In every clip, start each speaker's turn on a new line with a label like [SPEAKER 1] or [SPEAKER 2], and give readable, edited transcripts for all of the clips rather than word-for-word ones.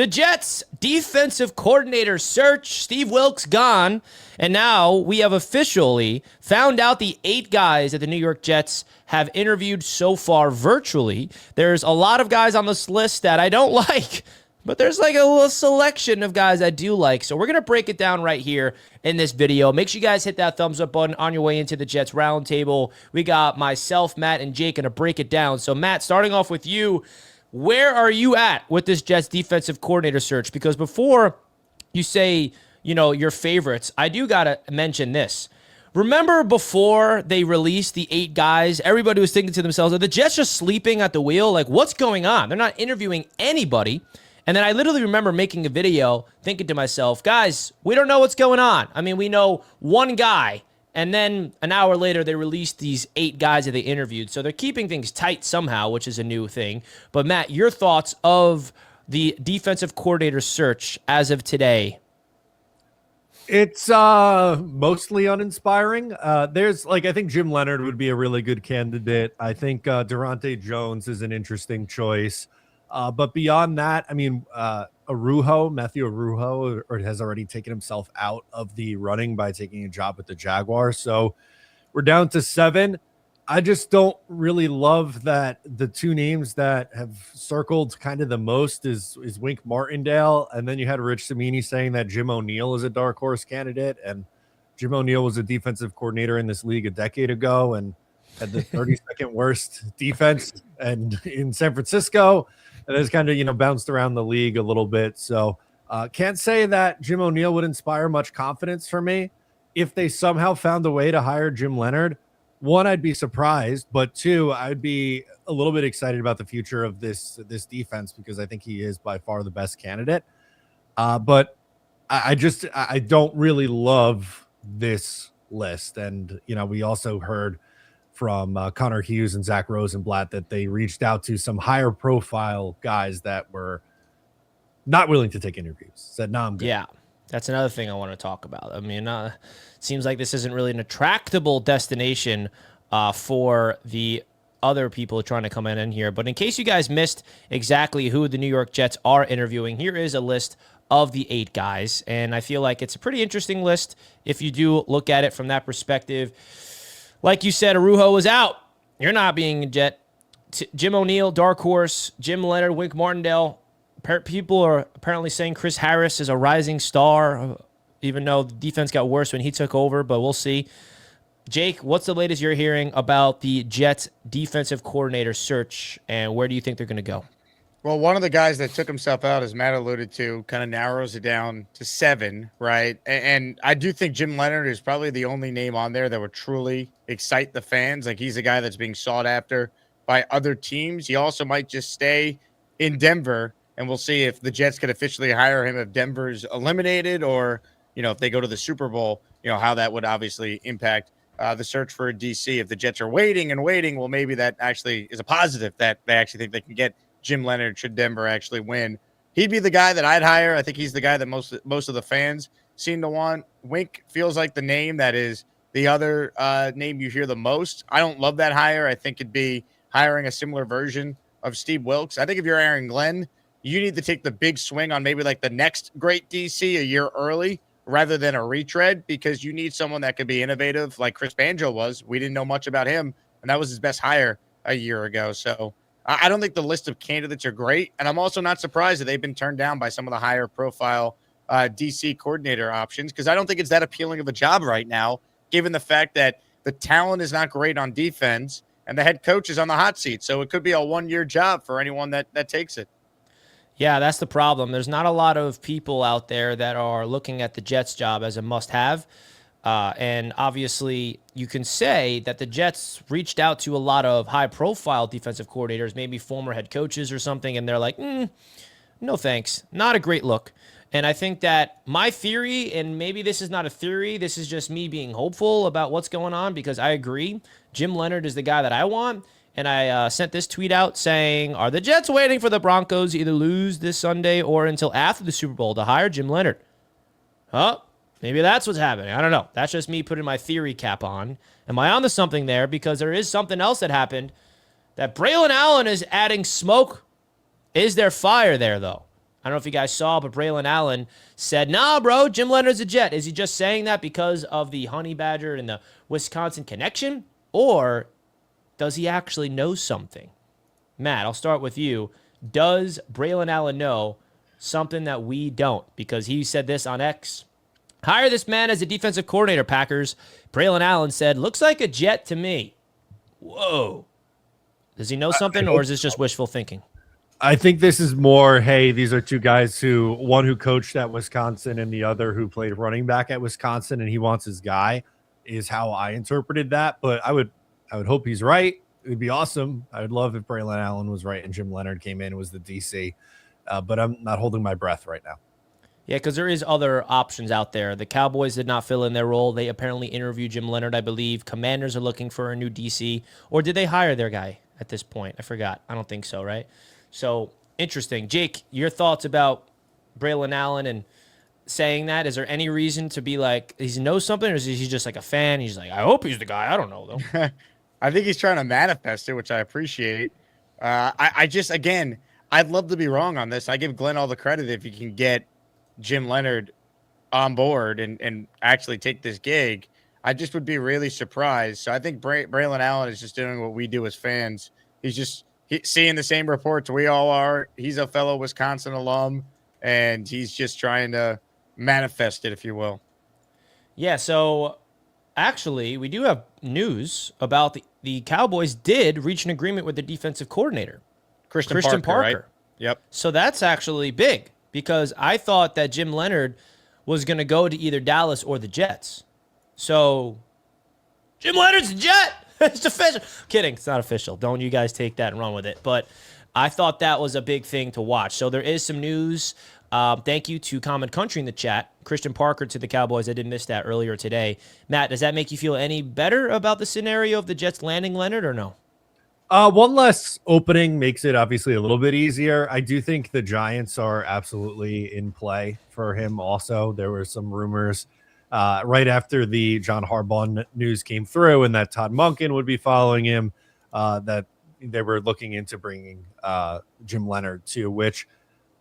[SPEAKER 1] The Jets defensive coordinator search, Steve Wilks gone, and now we have officially found out the 8 guys that the New York Jets have interviewed so far virtually. There's a lot of guys on this list that I don't like, but there's like a little selection of guys I do like. So we're going to break it down right here in this video. Make sure you guys hit that thumbs up button on your way into the Jets Roundtable. We got myself, Matt, and Jake going to break it down. So Matt, starting off with you, where are you at with this Jets defensive coordinator search? Because before you say, your favorites, I do got to mention this. Remember before they released the 8 guys, everybody was thinking to themselves, are the Jets just sleeping at the wheel? Like, what's going on? They're not interviewing anybody. And then I literally remember making a video thinking to myself, guys, we don't know what's going on. I mean, we know one guy. And then an hour later, they released these 8 guys that they interviewed. So they're keeping things tight somehow, which is a new thing. But Matt, your thoughts of the defensive coordinator search as of today?
[SPEAKER 2] It's mostly uninspiring. I think Jim Leonard would be a really good candidate. I think Durante Jones is an interesting choice. But beyond that, I mean, Matthew Arujo has already taken himself out of the running by taking a job with the Jaguars. So we're down to 7. I just don't really love that the 2 names that have circled kind of the most is Wink Martindale. And then you had Rich Cimini saying that Jim O'Neill is a dark horse candidate. And Jim O'Neill was a defensive coordinator in this league a decade ago and had the 32nd worst defense and in San Francisco. And it's kind of, bounced around the league a little bit. So can't say that Jim O'Neill would inspire much confidence for me. If they somehow found a way to hire Jim Leonard, 1, I'd be surprised. But 2, I'd be a little bit excited about the future of this defense because I think he is by far the best candidate. But I don't really love this list. And, we also heard from Connor Hughes and Zach Rosenblatt that they reached out to some higher profile guys that were not willing to take interviews. Said, no, I'm good.
[SPEAKER 1] Yeah, that's another thing I want to talk about. I mean, it seems like this isn't really an attractable destination for the other people trying to come in here. But in case you guys missed exactly who the New York Jets are interviewing, here is a list of the 8 guys. And I feel like it's a pretty interesting list if you do look at it from that perspective. Like you said, Arujo was out. You're not being a Jet. Jim O'Neill, dark horse. Jim Leonard, Wink Martindale. People are apparently saying Chris Harris is a rising star, even though the defense got worse when he took over, but we'll see. Jake, what's the latest you're hearing about the Jets defensive coordinator search, and where do you think they're going to go?
[SPEAKER 3] Well, one of the guys that took himself out, as Matt alluded to, kind of narrows it down to 7, right? And I do think Jim Leonard is probably the only name on there that would truly excite the fans. Like, he's a guy that's being sought after by other teams. He also might just stay in Denver, and we'll see if the Jets could officially hire him if Denver's eliminated or, if they go to the Super Bowl, how that would obviously impact the search for a DC. If the Jets are waiting and waiting, well, maybe that actually is a positive that they actually think they can get Jim Leonard should Denver actually win. He'd be the guy that I'd hire. I think he's the guy that most of the fans seem to want. Wink feels like the name that is the other name you hear the most. I don't love that hire. I think it'd be hiring a similar version of Steve Wilks. I think if you're Aaron Glenn, you need to take the big swing on maybe like the next great DC a year early rather than a retread, because you need someone that could be innovative like Chris Banjo was. We didn't know much about him, and that was his best hire a year ago. So I don't think the list of candidates are great, and I'm also not surprised that they've been turned down by some of the higher profile DC coordinator options, because I don't think it's that appealing of a job right now, given the fact that the talent is not great on defense and the head coach is on the hot seat. So it could be a 1-year job for anyone that takes it.
[SPEAKER 1] Yeah, that's the problem. There's not a lot of people out there that are looking at the Jets job as a must-have. And obviously, you can say that the Jets reached out to a lot of high-profile defensive coordinators, maybe former head coaches or something, and they're like, no thanks. Not a great look. And I think that my theory, and maybe this is not a theory, this is just me being hopeful about what's going on, because I agree, Jim Leonard is the guy that I want. And I sent this tweet out saying, are the Jets waiting for the Broncos to either lose this Sunday or until after the Super Bowl to hire Jim Leonard? Oh, maybe that's what's happening. I don't know. That's just me putting my theory cap on. Am I onto something there? Because there is something else that happened, that Braylon Allen is adding smoke. Is there fire there, though? I don't know if you guys saw, but Braylon Allen said, nah, bro, Jim Leonard's a Jet. Is he just saying that because of the Honey Badger and the Wisconsin connection? Or does he actually know something? Matt, I'll start with you. Does Braylon Allen know something that we don't? Because he said this on X. Hire this man as a defensive coordinator, Packers. Braylon Allen said, looks like a Jet to me. Whoa. Does he know something, or is this just wishful thinking?
[SPEAKER 2] I think this is more, hey, these are two guys who, one who coached at Wisconsin and the other who played running back at Wisconsin, and he wants his guy, is how I interpreted that. But I would hope he's right. It would be awesome. I would love if Braylon Allen was right and Jim Leonard came in and was the DC. But I'm not holding my breath right now.
[SPEAKER 1] Yeah, because there is other options out there. The Cowboys did not fill in their role. They apparently interviewed Jim Leonard, I believe. Commanders are looking for a new DC. Or did they hire their guy at this point? I forgot. I don't think so, right? So, interesting. Jake, your thoughts about Braylon Allen and saying that? Is there any reason to be like, he knows something, or is he just like a fan? He's like, I hope he's the guy. I don't know, though.
[SPEAKER 3] I think he's trying to manifest it, which I appreciate. I just, again, I'd love to be wrong on this. I give Glenn all the credit if he can get Jim Leonard on board and actually take this gig. I just would be really surprised. So I think Braylon Allen is just doing what we do as fans. He's just seeing the same reports we all are. He's a fellow Wisconsin alum, and he's just trying to manifest it, if you will.
[SPEAKER 1] Yeah, so actually, we do have news about the Cowboys did reach an agreement with the defensive coordinator, Christian Parker.
[SPEAKER 3] Right? Yep.
[SPEAKER 1] So that's actually big, because I thought that Jim Leonard was going to go to either Dallas or the Jets. So Jim Leonard's a Jet. It's official. Kidding. It's not official. Don't you guys take that and run with it. But I thought that was a big thing to watch. So there is some news. Thank you to Common Country in the chat. Christian Parker to the Cowboys. I did miss that earlier today. Matt, does that make you feel any better about the scenario of the Jets landing Leonard, or no?
[SPEAKER 2] One less opening makes it obviously a little bit easier. I do think the Giants are absolutely in play for him also. There were some rumors right after the John Harbaugh news came through and that Todd Monken would be following him, that they were looking into bringing Jim Leonard too, which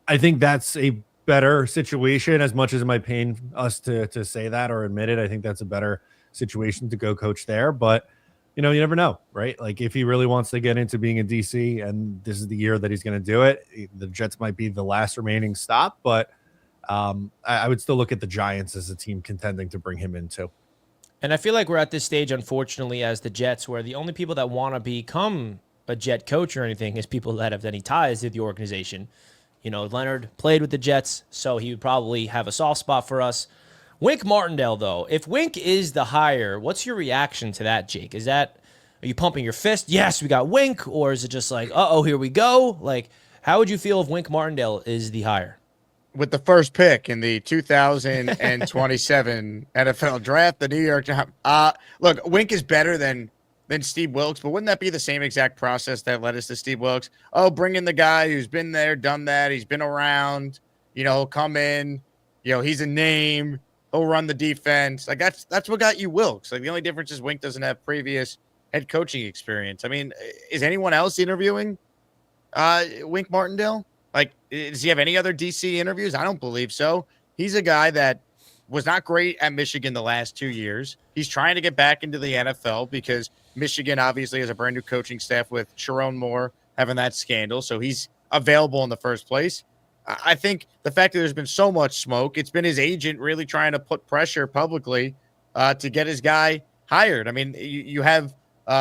[SPEAKER 2] I think that's a better situation. As much as it might pain us to say that or admit it, I think that's a better situation to go coach there. But you know, you never know, right? Like if he really wants to get into being a DC and this is the year that he's going to do it, the Jets might be the last remaining stop, but I would still look at the Giants as a team contending to bring him in too.
[SPEAKER 1] And I feel like we're at this stage, unfortunately, as the Jets, where the only people that want to become a Jet coach or anything is people that have any ties to the organization. You know, Leonard played with the Jets, so he would probably have a soft spot for us. Wink Martindale, though, if Wink is the hire, what's your reaction to that, Jake? Are you pumping your fist? Yes, we got Wink. Or is it just like, uh-oh, here we go? Like, how would you feel if Wink Martindale is the hire?
[SPEAKER 3] With the first pick in the 2027 NFL draft, the New York Times. Look, Wink is better than Steve Wilks, but wouldn't that be the same exact process that led us to Steve Wilks? Oh, bring in the guy who's been there, done that. He's been around. You know, he'll come in. You know, he's a name. He'll run the defense. Like that's what got you Wilks. Like the only difference is Wink doesn't have previous head coaching experience. I mean, is anyone else interviewing Wink Martindale? Like, does he have any other DC interviews? I don't believe so. He's a guy that was not great at Michigan the last 2 years. He's trying to get back into the NFL because Michigan obviously has a brand new coaching staff with Sharon Moore having that scandal. So he's available in the first place. I think the fact that there's been so much smoke, it's been his agent really trying to put pressure publicly to get his guy hired. I mean, you have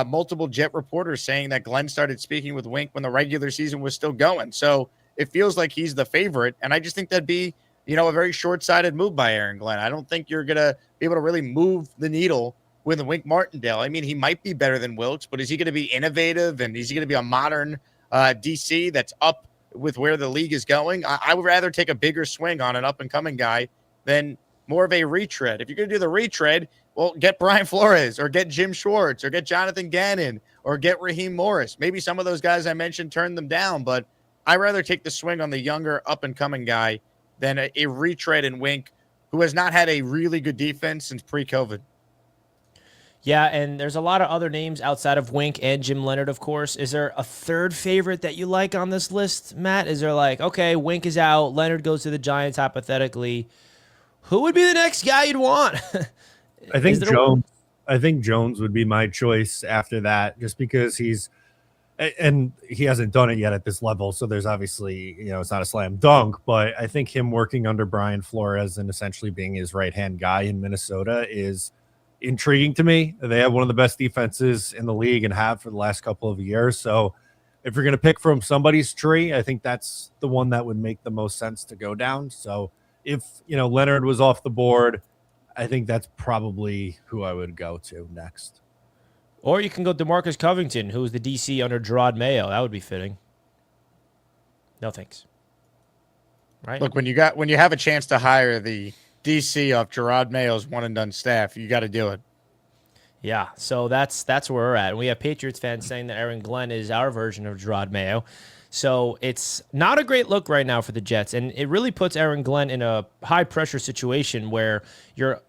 [SPEAKER 3] multiple Jet reporters saying that Glenn started speaking with Wink when the regular season was still going. So it feels like he's the favorite. And I just think that'd be, you know, a very short-sighted move by Aaron Glenn. I don't think you're going to be able to really move the needle with Wink Martindale. I mean, he might be better than Wilks, but is he going to be innovative and is he going to be a modern DC that's up with where the league is going? I would rather take a bigger swing on an up-and-coming guy than more of a retread. If you're going to do the retread, well, get Brian Flores or get Jim Schwartz or get Jonathan Gannon or get Raheem Morris. Maybe some of those guys I mentioned turned them down, but I'd rather take the swing on the younger up-and-coming guy than a retread in Wink, who has not had a really good defense since pre-COVID.
[SPEAKER 1] Yeah, and there's a lot of other names outside of Wink and Jim Leonard, of course. Is there a third favorite that you like on this list, Matt? Is there like, okay, Wink is out, Leonard goes to the Giants hypothetically. Who would be the next guy you'd want?
[SPEAKER 2] I think Jones. I think Jones would be my choice after that, just because and he hasn't done it yet at this level. So there's obviously, it's not a slam dunk, but I think him working under Brian Flores and essentially being his right-hand guy in Minnesota is intriguing to me. They have one of the best defenses in the league and have for the last couple of years. So if you're going to pick from somebody's tree, I think that's the one that would make the most sense to go down. So if, Leonard was off the board, I think that's probably who I would go to next.
[SPEAKER 1] Or you can go DeMarcus Covington, who was the DC under Gerard Mayo. That would be fitting. No thanks. Right?
[SPEAKER 3] Look, when you have a chance to hire the DC off Gerard Mayo's one and done staff, you got to do it.
[SPEAKER 1] Yeah, so that's where we're at. And we have Patriots fans saying that Aaron Glenn is our version of Gerard Mayo. So it's not a great look right now for the Jets, and it really puts Aaron Glenn in a high-pressure situation where you're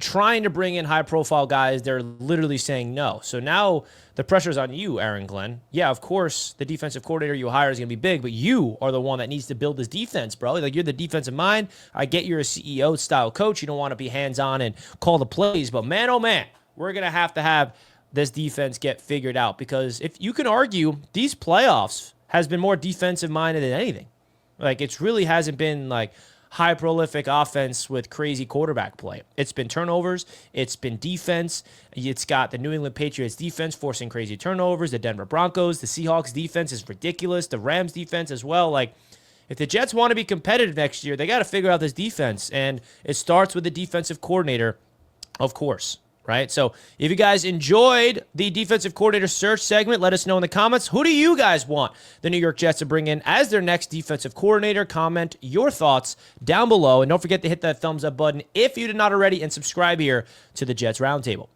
[SPEAKER 1] trying to bring in high-profile guys. They're literally saying no. So now the pressure's on you, Aaron Glenn. Yeah, of course, the defensive coordinator you hire is going to be big, but you are the one that needs to build this defense, bro. Like, you're the defensive mind. I get you're a CEO-style coach. You don't want to be hands-on and call the plays, but man, oh man, we're going to have this defense get figured out, because if you can argue these playoffs has been more defensive minded than anything. Like, it's really hasn't been like high prolific offense with crazy quarterback play. It's been turnovers. It's been defense. It's got the New England Patriots defense forcing crazy turnovers. The Denver Broncos, the Seahawks defense is ridiculous. The Rams defense as well. Like, if the Jets want to be competitive next year, they got to figure out this defense. And it starts with the defensive coordinator, of course. Right? So if you guys enjoyed the defensive coordinator search segment, let us know in the comments. Who do you guys want the New York Jets to bring in as their next defensive coordinator? Comment your thoughts down below. And don't forget to hit that thumbs up button if you did not already, and subscribe here to the Jets Roundtable.